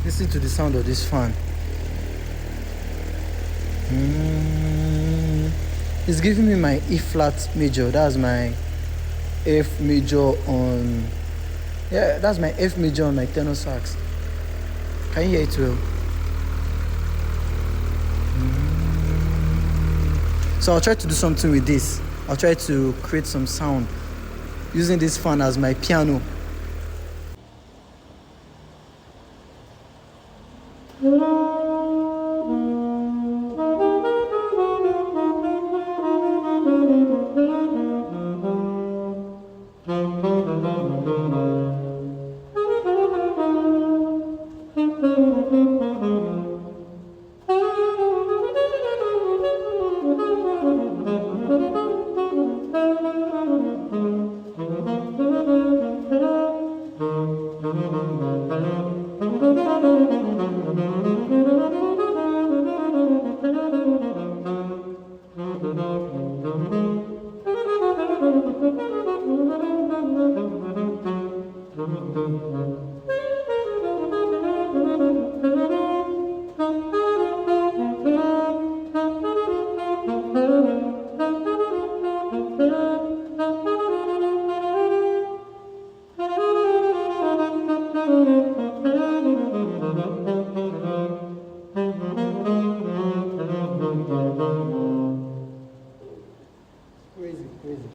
Listen to the sound of this fan. It's giving me my E flat major. That's my F major on. Yeah, that's my F major on my tenor sax. Can you hear it well? So I'll try to do something with this. I'll try to create some sound using this fan as my piano.